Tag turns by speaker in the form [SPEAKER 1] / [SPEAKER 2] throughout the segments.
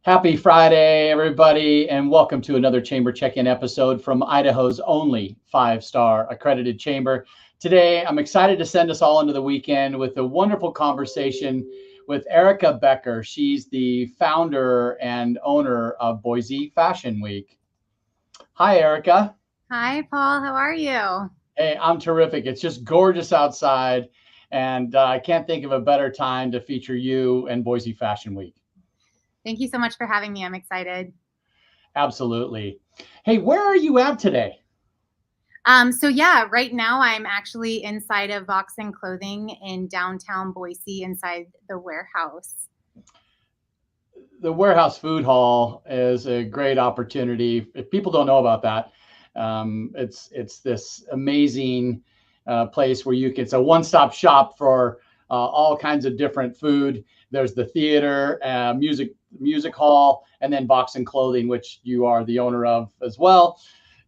[SPEAKER 1] Happy Friday, everybody, and welcome to another Chamber Check-In episode from Idaho's only five-star accredited chamber. Today, I'm excited to send us all into the weekend with a wonderful conversation with Erica Becker. She's the founder and owner of Boise Fashion Week. Hi, Erica.
[SPEAKER 2] Hi, Paul. How are you?
[SPEAKER 1] Hey, I'm terrific. It's just gorgeous outside, and I can't think of a better time to feature you and Boise Fashion Week.
[SPEAKER 2] Thank you so much for having me. I'm excited.
[SPEAKER 1] Absolutely. Hey, where are you at today?
[SPEAKER 2] Right now I'm actually inside of Vox and Clothing in downtown Boise inside the warehouse.
[SPEAKER 1] The warehouse food hall is a great opportunity. If people don't know about that, it's this amazing place where it's a one-stop shop for all kinds of different food. There's the theater, music hall, and then Vox and Clothing, which you are the owner of as well.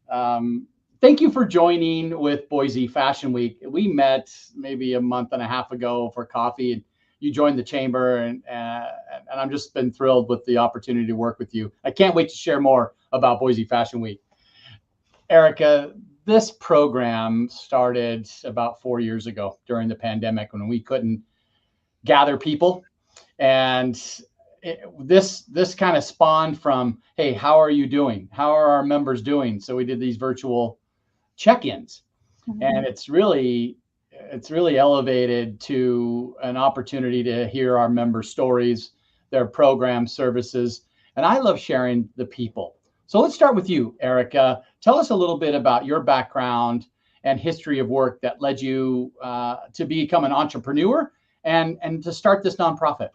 [SPEAKER 1] Thank you for joining with Boise Fashion Week. We met maybe a month and a half ago for coffee, and you joined the chamber, and I've just been thrilled with the opportunity to work with you. I can't wait to share more about Boise Fashion Week. Erica, this program started about 4 years ago during the pandemic when we couldn't gather people. And this kind of spawned from, hey, how are you doing? How are our members doing? So we did these virtual check-ins, and it's really elevated to an opportunity to hear our members' stories, their program services, and I love sharing the people. So let's start with you, Erica. Tell us a little bit about your background and history of work that led you to become an entrepreneur and to start this nonprofit.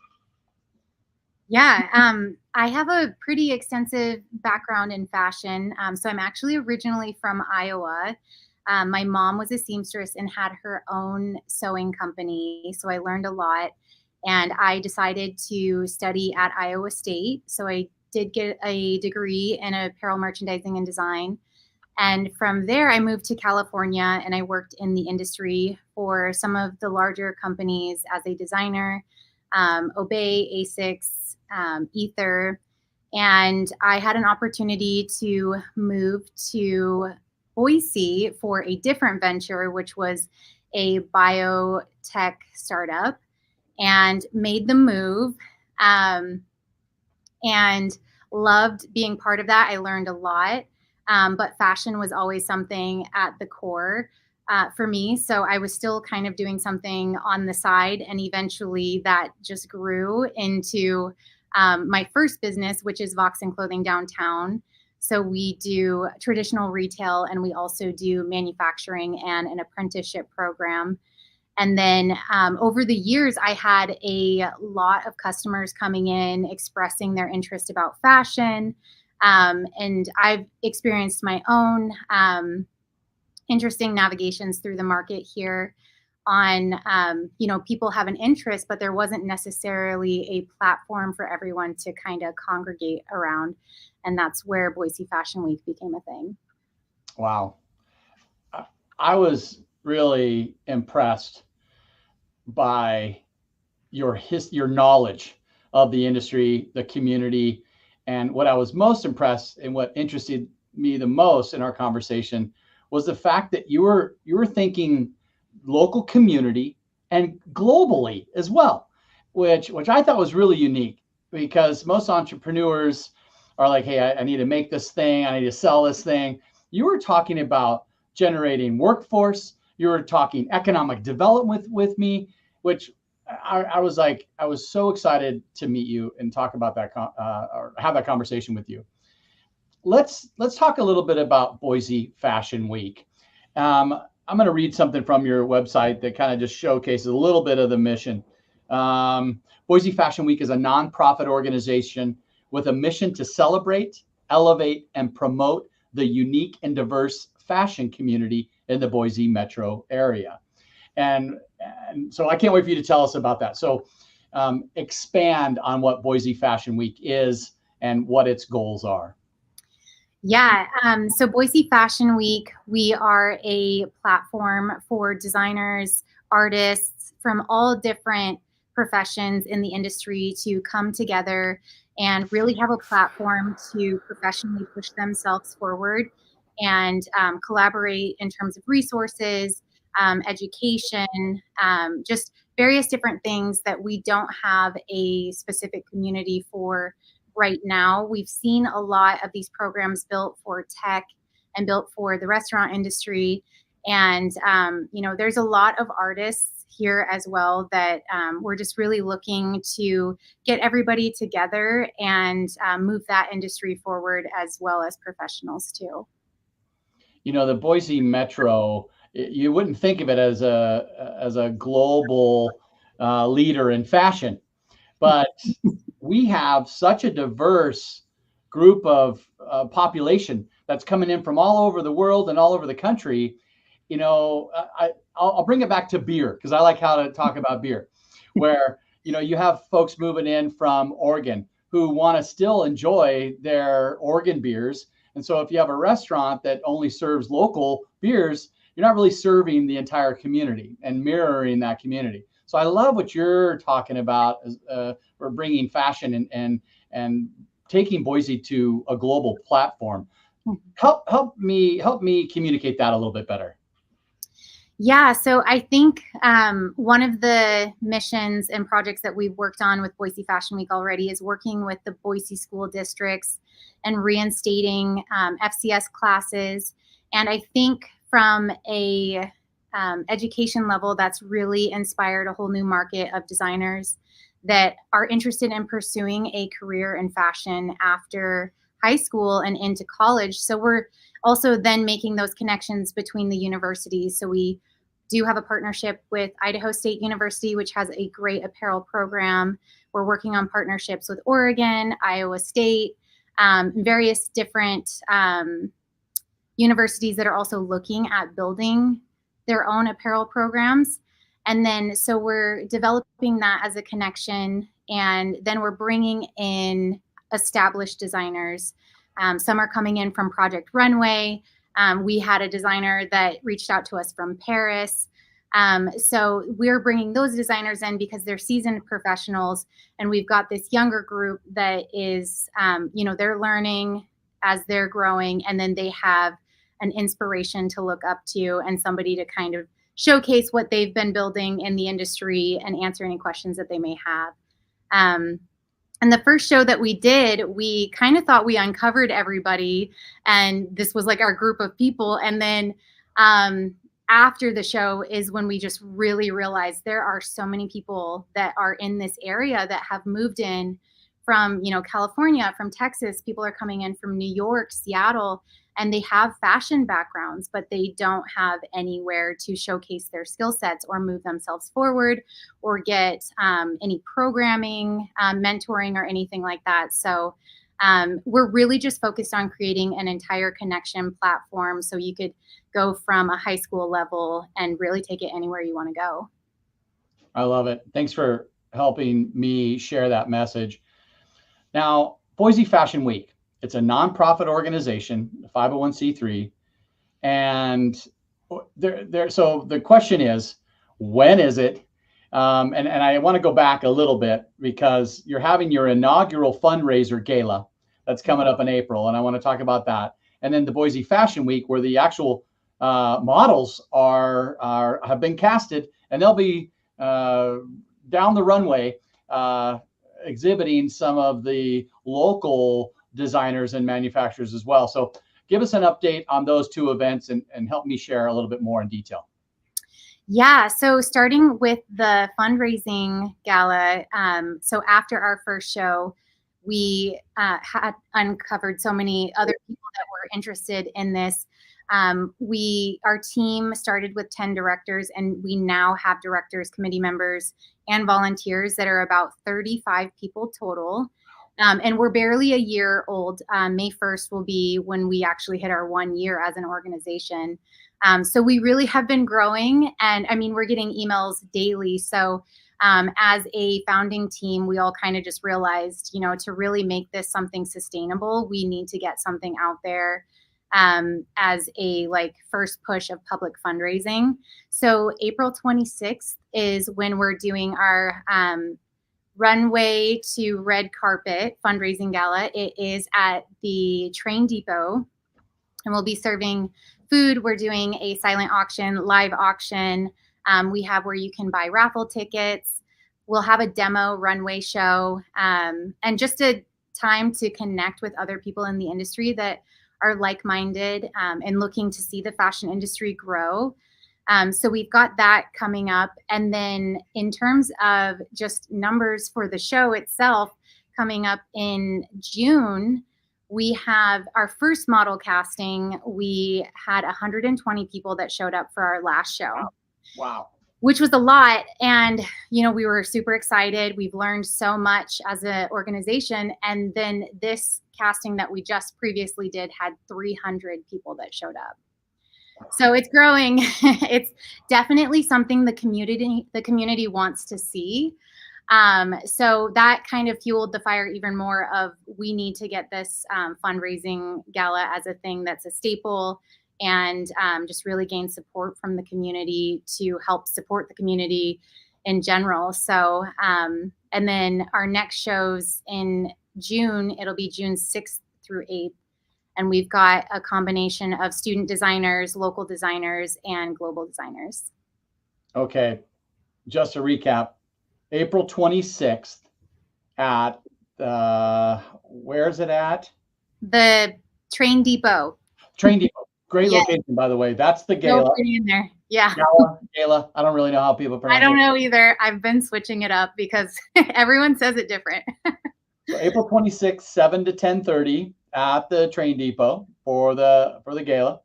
[SPEAKER 2] Yeah, I have a pretty extensive background in fashion. So I'm actually originally from Iowa. My mom was a seamstress and had her own sewing company. So I learned a lot, and I decided to study at Iowa State. So I did get a degree in apparel merchandising and design. And from there, I moved to California and I worked in the industry for some of the larger companies as a designer, Obey, Asics, Ether. And I had an opportunity to move to Boise for a different venture, which was a biotech startup, and made the move and loved being part of that. I learned a lot, but fashion was always something at the core for me. So I was still kind of doing something on the side, and eventually that just grew into my first business, which is Vox and Clothing downtown. So we do traditional retail, and we also do manufacturing and an apprenticeship program. And then over the years, I had a lot of customers coming in expressing their interest about fashion. And I've experienced my own interesting navigations through the market here on, people have an interest, but there wasn't necessarily a platform for everyone to kind of congregate around. And that's where Boise Fashion Week became a thing.
[SPEAKER 1] Wow. I was really impressed by your knowledge of the industry, the community. And what I was most impressed and what interested me the most in our conversation was the fact that you were thinking local community and globally as well, which I thought was really unique, because most entrepreneurs are like, hey, I need to make this thing, I need to sell this thing. You were talking about generating workforce. You were talking economic development with me, which I was like, I was so excited to meet you and talk about that or have that conversation with you. Let's talk a little bit about Boise Fashion Week. I'm going to read something from your website that kind of just showcases a little bit of the mission. Boise Fashion Week is a nonprofit organization with a mission to celebrate, elevate, and promote the unique and diverse fashion community in the Boise metro area. And so I can't wait for you to tell us about that. So expand on what Boise Fashion Week is and what its goals are.
[SPEAKER 2] Yeah, so Boise Fashion Week, we are a platform for designers, artists from all different professions in the industry to come together and really have a platform to professionally push themselves forward and collaborate in terms of resources, education, just various different things that we don't have a specific community for right now. We've seen a lot of these programs built for tech and built for the restaurant industry. And, there's a lot of artists here as well that we're just really looking to get everybody together and move that industry forward as well as professionals too.
[SPEAKER 1] The Boise Metro, you wouldn't think of it as a global leader in fashion, but we have such a diverse group of population that's coming in from all over the world and all over the country. I'll bring it back to beer because I like how to talk about beer, where you have folks moving in from Oregon who want to still enjoy their Oregon beers. And so if you have a restaurant that only serves local beers, you're not really serving the entire community and mirroring that community. So I love what you're talking about for bringing fashion and taking Boise to a global platform. Help me communicate that a little bit better.
[SPEAKER 2] Yeah, so I think one of the missions and projects that we've worked on with Boise Fashion Week already is working with the Boise school districts and reinstating FCS classes. And I think from a education level, that's really inspired a whole new market of designers that are interested in pursuing a career in fashion after high school and into college. So we're also then making those connections between the universities. So we do have a partnership with Idaho State University, which has a great apparel program. We're working on partnerships with Oregon, Iowa State, various different universities that are also looking at building their own apparel programs. And then so we're developing that as a connection, and then we're bringing in established designers. Some are coming in from Project Runway. We had a designer that reached out to us from Paris. So we're bringing those designers in because they're seasoned professionals, and we've got this younger group that is, they're learning as they're growing, and then they have an inspiration to look up to and somebody to kind of showcase what they've been building in the industry and answer any questions that they may have. And the first show that we did, we kind of thought we uncovered everybody, and this was like our group of people. And then after the show is when we just really realized there are so many people that are in this area that have moved in from, California, from Texas. People are coming in from New York, Seattle, and they have fashion backgrounds, but they don't have anywhere to showcase their skill sets or move themselves forward or get any programming, mentoring, or anything like that. So we're really just focused on creating an entire connection platform so you could go from a high school level and really take it anywhere you want to go.
[SPEAKER 1] I love it. Thanks for helping me share that message. Now, Boise Fashion Week. It's a nonprofit organization, 501c3, and so the question is, when is it? And I want to go back a little bit because you're having your inaugural fundraiser gala that's coming up in April, and I want to talk about that. And then the Boise Fashion Week, where the actual models have been casted, and they'll be down the runway exhibiting some of the local designers and manufacturers as well. So give us an update on those two events and help me share a little bit more in detail.
[SPEAKER 2] Yeah, so starting with the fundraising gala, so after our first show, we had uncovered so many other people that were interested in this. Our team started with 10 directors, and we now have directors, committee members, and volunteers that are about 35 people total. And we're barely a year old. May 1st will be when we actually hit our 1 year as an organization. So we really have been growing, and I mean, we're getting emails daily. So as a founding team, we all kind of just realized, to really make this something sustainable, we need to get something out there as a like first push of public fundraising. So April 26th is when we're doing our runway to red carpet fundraising gala. It is at the train depot, and we'll be serving food. We're doing a silent auction, live auction. We have where you can buy raffle tickets. We'll have a demo runway show, and just a time to connect with other people in the industry that are like-minded and looking to see the fashion industry grow. So we've got that coming up. And then in terms of just numbers for the show itself, coming up in June, we have our first model casting. We had 120 people that showed up for our last show.
[SPEAKER 1] Wow.
[SPEAKER 2] Which was a lot. And, we were super excited. We've learned so much as an organization. And then this casting that we just previously did had 300 people that showed up. So it's growing. It's definitely something the community wants to see. So that kind of fueled the fire even more of we need to get this fundraising gala as a thing that's a staple, and just really gain support from the community to help support the community in general. So, and then our next shows in June, it'll be June 6th through 8th. And we've got a combination of student designers, local designers, and global designers.
[SPEAKER 1] Okay. Just to recap, April 26th at, where's it at?
[SPEAKER 2] The train depot.
[SPEAKER 1] Train depot. Great location, by the way. That's the gala.
[SPEAKER 2] In there. Yeah.
[SPEAKER 1] Gala. I don't really know how people pronounce it.
[SPEAKER 2] I don't know either. I've been switching it up because everyone says it different.
[SPEAKER 1] So April 26th, 7 to 10:30 at the train depot for the gala,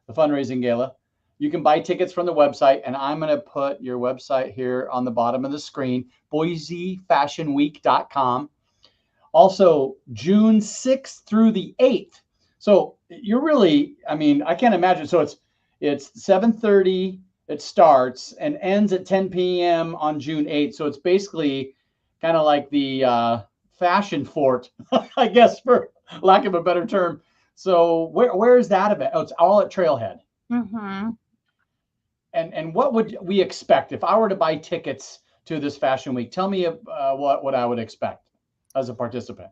[SPEAKER 1] the fundraising gala. You can buy tickets from the website, and I'm going to put your website here on the bottom of the screen, boisefashionweek.com. Also, June 6th through the 8th. So you're really, I can't imagine. So it's 7:30, it starts and ends at 10 p.m. on June 8th. So it's basically kind of like the fashion fort, I guess, for lack of a better term. So where is that event? Oh, it's all at Trailhead.
[SPEAKER 2] Mm-hmm.
[SPEAKER 1] And what would we expect if I were to buy tickets to this Fashion Week? Tell me what I would expect as a participant.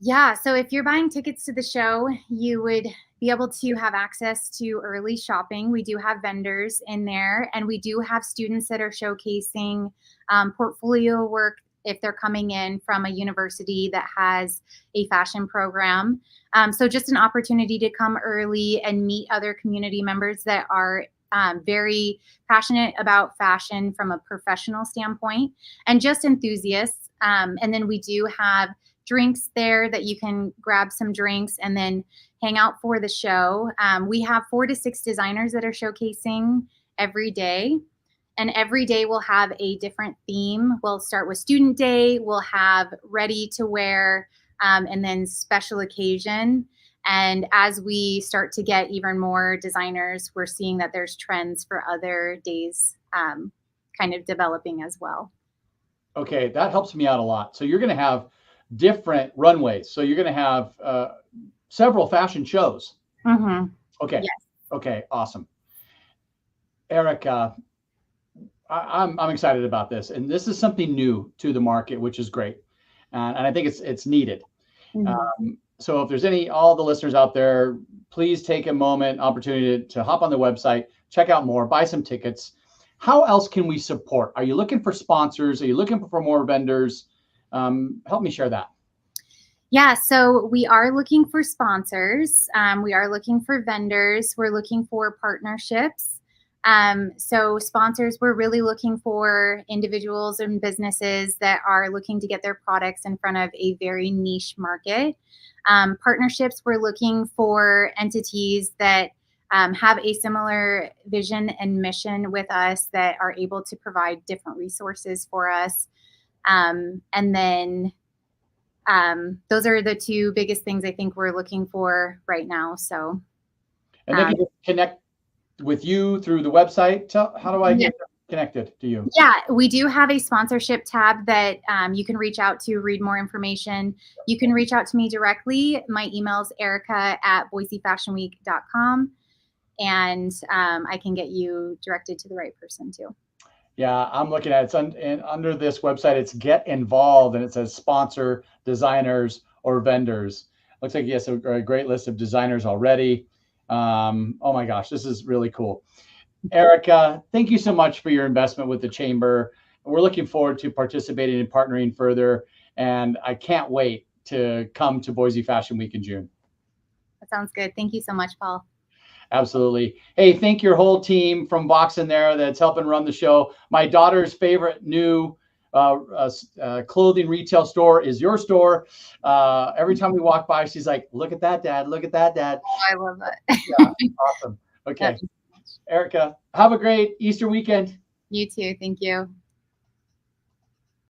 [SPEAKER 2] Yeah, so if you're buying tickets to the show, you would be able to have access to early shopping. We do have vendors in there, and we do have students that are showcasing portfolio work if they're coming in from a university that has a fashion program. So just an opportunity to come early and meet other community members that are very passionate about fashion from a professional standpoint, and just enthusiasts. And then we do have drinks there that you can grab some drinks and then hang out for the show. We have 4 to 6 designers that are showcasing every day. And every day we'll have a different theme. We'll start with student day. We'll have ready to wear, and then special occasion. And as we start to get even more designers, we're seeing that there's trends for other days kind of developing as well.
[SPEAKER 1] Okay, that helps me out a lot. So you're going to have different runways. So you're going to have several fashion shows.
[SPEAKER 2] Mm-hmm.
[SPEAKER 1] Okay.
[SPEAKER 2] Yes.
[SPEAKER 1] Okay. Awesome. Erica, I'm excited about this, and this is something new to the market, which is great, and I think it's needed. Mm-hmm. So if there's all the listeners out there, please take a moment, opportunity to hop on the website, check out more, buy some tickets. How else can we support? Are you looking for sponsors? Are you looking for more vendors? Help me share that.
[SPEAKER 2] Yeah, so we are looking for sponsors. We are looking for vendors. We're looking for partnerships. So sponsors, we're really looking for individuals and businesses that are looking to get their products in front of a very niche market. Partnerships, we're looking for entities that have a similar vision and mission with us, that are able to provide different resources for us. And then those are the 2 biggest things I think we're looking for right now. So,
[SPEAKER 1] and they can connect with you through the website. How do I get connected to you?
[SPEAKER 2] Yeah, we do have a sponsorship tab that you can reach out to, read more information. You can reach out to me directly. My email is erica@boisefashionweek.com, and I can get you directed to the right person too.
[SPEAKER 1] Yeah, I'm looking at it. And under this website, it's get involved, and it says sponsor designers or vendors. Looks like yes, a great list of designers already. Oh my gosh, this is really cool. Erica, thank you so much for your investment with the chamber. We're looking forward to participating and partnering further. And I can't wait to come to Boise Fashion Week in June.
[SPEAKER 2] That sounds good. Thank you so much, Paul.
[SPEAKER 1] Absolutely. Hey, thank your whole team from Boxen there that's helping run the show. My daughter's favorite new clothing retail store is your store. Every time we walk by, she's like, look at that, Dad. Look at that, Dad.
[SPEAKER 2] Oh, I love that.
[SPEAKER 1] Yeah, awesome. Okay. Erica, have a great Easter weekend.
[SPEAKER 2] You too. Thank you.